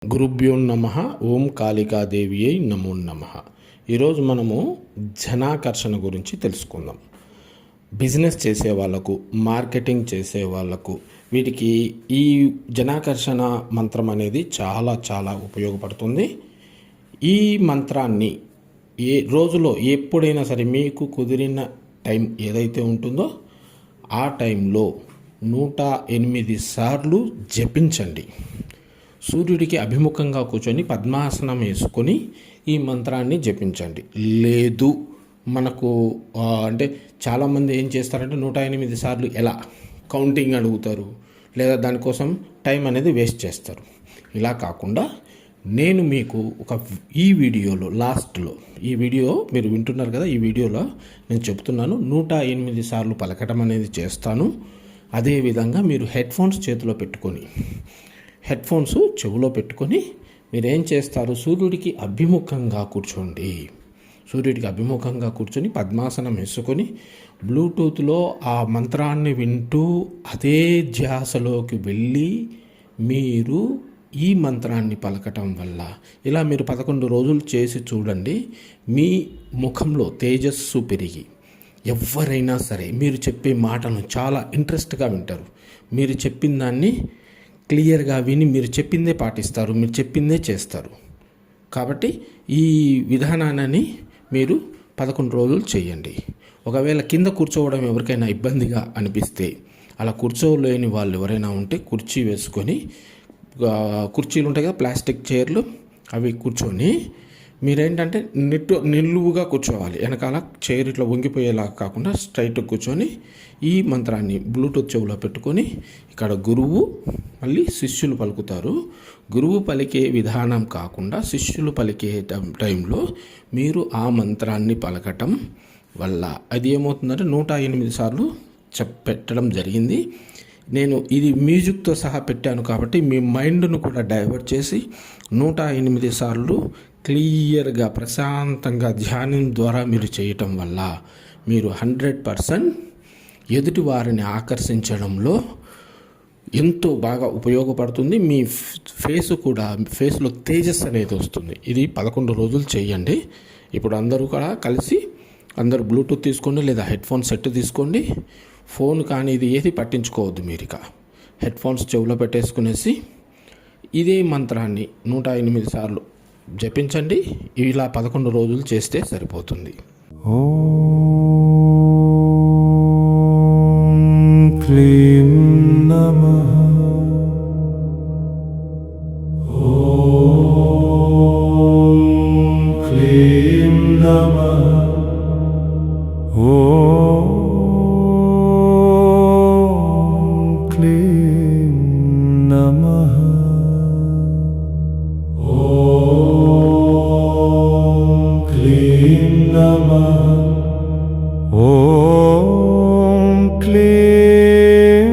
గురుభ్యో నమః. ఓం కాళికాదేవియై నమో నమః. ఈరోజు మనము జనాకర్షణ గురించి తెలుసుకుందాం. బిజినెస్ చేసే వాళ్ళకు, మార్కెటింగ్ చేసే వాళ్ళకు వీటికి ఈ జనాకర్షణ మంత్రం అనేది చాలా చాలా ఉపయోగపడుతుంది. ఈ మంత్రాన్ని ఏ రోజులో ఎప్పుడైనా సరే మీకు కుదిరిన టైం ఏదైతే ఉంటుందో ఆ టైంలో 108 సార్లు జపించండి. సూర్యుడికి అభిముఖంగా కూర్చొని పద్మాసనం వేసుకొని ఈ మంత్రాన్ని జపించండి. లేదు మనకు అంటే చాలామంది ఏం చేస్తారంటే 108 సార్లు ఎలా కౌంటింగ్ అడుగుతారు, లేదా దానికోసం టైం అనేది వేస్ట్ చేస్తారు. ఇలా కాకుండా నేను మీకు ఈ వీడియోలో లాస్ట్లో ఈ వీడియో మీరు వింటున్నారు కదా, ఈ వీడియోలో నేను చెప్తున్నాను 108 సార్లు పలకటం అనేది చేస్తాను. అదేవిధంగా మీరు హెడ్ఫోన్స్ చేతిలో పెట్టుకొని, హెడ్ఫోన్స్ చెవిలో పెట్టుకొని మీరేం చేస్తారు, సూర్యుడికి అభిముఖంగా కూర్చోండి. సూర్యుడికి అభిముఖంగా కూర్చొని పద్మాసనం వేసుకొని బ్లూటూత్లో ఆ మంత్రాన్ని వింటూ అదే ధ్యాసలోకి వెళ్ళి మీరు ఈ మంత్రాన్ని పలకటం వల్ల ఇలా మీరు 11 రోజులు చేసి చూడండి. మీ ముఖంలో తేజస్సు పెరిగి ఎవరైనా సరే మీరు చెప్పే మాటను చాలా ఇంట్రెస్ట్గా వింటారు. మీరు చెప్పిన దాన్ని క్లియర్గా విని మీరు చెప్పిందే పాటిస్తారు, మీరు చెప్పిందే చేస్తారు. కాబట్టి ఈ విధానాన్ని మీరు 11 రోజులు చేయండి. ఒకవేళ కింద కూర్చోవడం ఎవరికైనా ఇబ్బందిగా అనిపిస్తే, అలా కూర్చోలేని వాళ్ళు ఎవరైనా ఉంటే కుర్చీ వేసుకొని, కుర్చీలు ఉంటాయి కదా ప్లాస్టిక్ చైర్లు, అవి కూర్చొని మీరేంటంటే నిలువుగా కూర్చోవాలి. వెనకాల చైర్ ఇట్లా వంగిపోయేలా కాకుండా స్ట్రైట్గా కూర్చొని ఈ మంత్రాన్ని బ్లూటూత్ చెవులో పెట్టుకొని, ఇక్కడ గురువు మళ్ళీ శిష్యులు పలుకుతారు. గురువు పలికే విధానం కాకుండా శిష్యులు పలికే టైంలో మీరు ఆ మంత్రాన్ని పలకటం వల్ల అది ఏమవుతుందంటే 108 సార్లు పెట్టడం జరిగింది. నేను ఇది మ్యూజిక్తో సహా పెట్టాను కాబట్టి మీ మైండ్ను కూడా డైవర్ట్ చేసి 108 సార్లు క్లియర్గా ప్రశాంతంగా ధ్యానం ద్వారా మీరు చేయటం వల్ల మీరు 100% ఎదుటి వారిని ఆకర్షించడంలో ఎంతో బాగా ఉపయోగపడుతుంది. మీ ఫేస్లో తేజస్ అనేది వస్తుంది. ఇది 11 రోజులు చేయండి. ఇప్పుడు అందరూ కూడా కలిసి అందరూ బ్లూటూత్ తీసుకోండి, లేదా హెడ్ఫోన్ సెట్ తీసుకోండి. ఫోన్ కానీ ఇది ఏది పట్టించుకోవద్దు. మీరు ఇక హెడ్ఫోన్స్ చెవిలో పెట్టేసుకునేసి ఇదే మంత్రాన్ని 108 సార్లు జపించండి. ఇలా 11 రోజులు చేస్తే సరిపోతుంది. ఓం క్లీం నమః. ఓం క్లీం నమః. ఓం క్లీం నమః. క్లీం నమః. ఓం క్లీం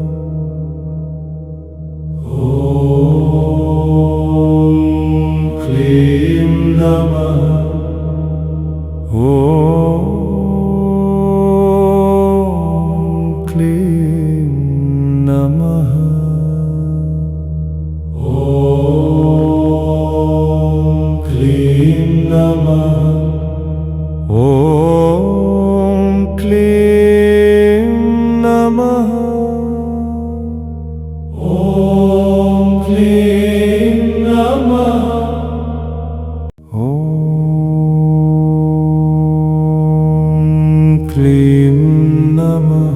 नमः ॐ क्लीं नमः ॐ क्लीं नमः ॐ क्लीं नमः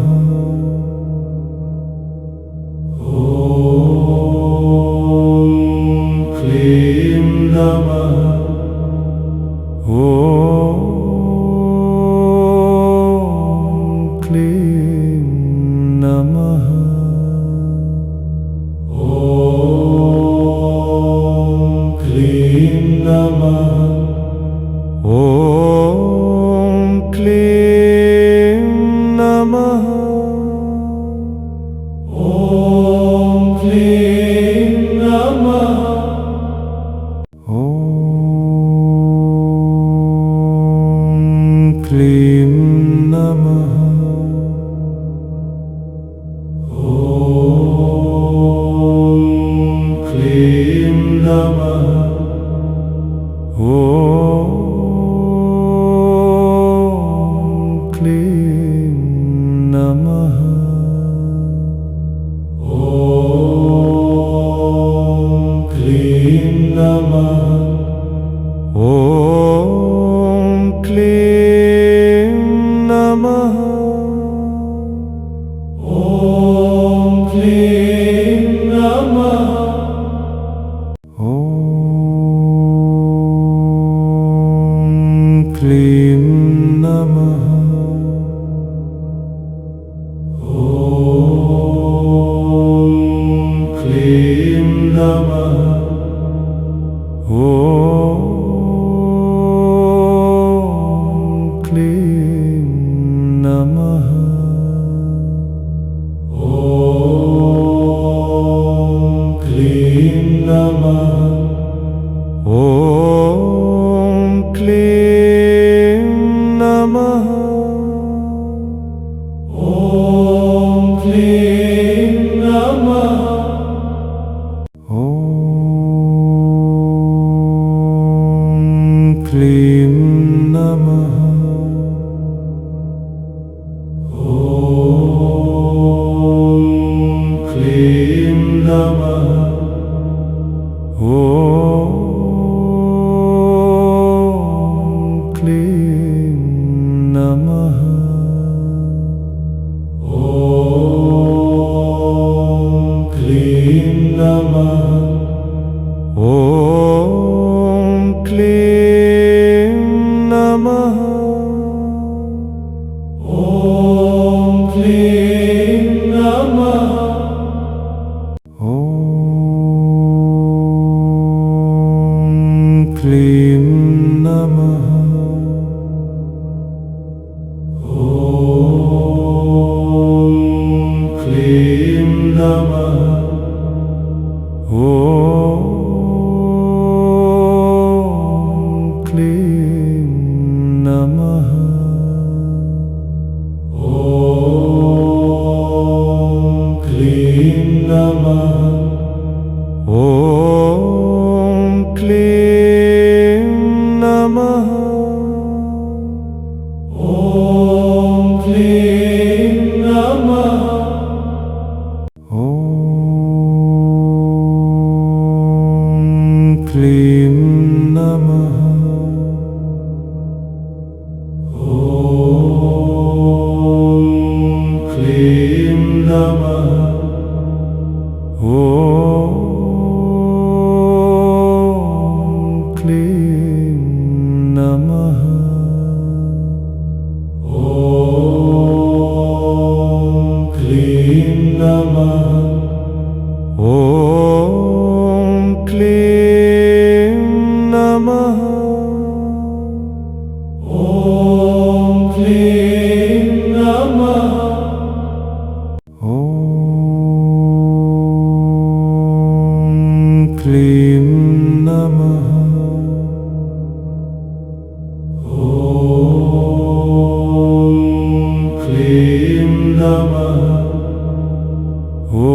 ॐ क्लीं नमः ॐ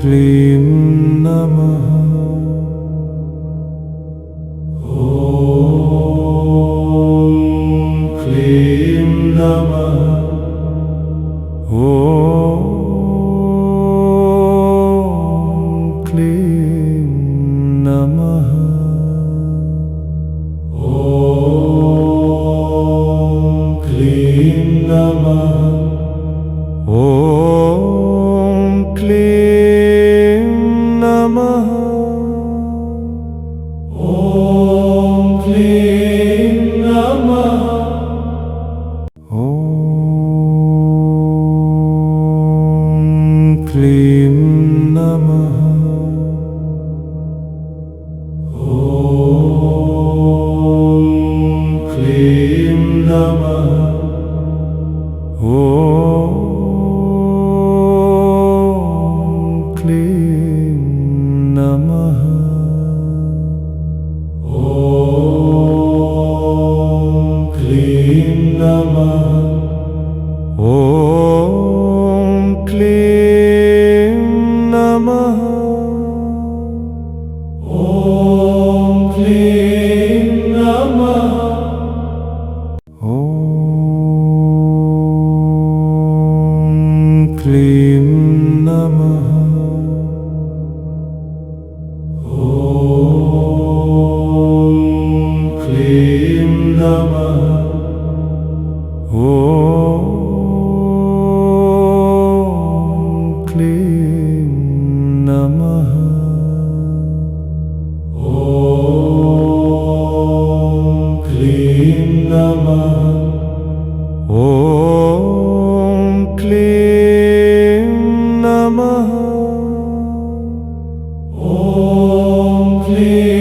Klim Namah. क्लीं नमः ॐ क्लीं नमः क्लीं नमः ॐ क्लीं नमः क्लीं नमः ॐ क्लीं नमः ॐ क्लीं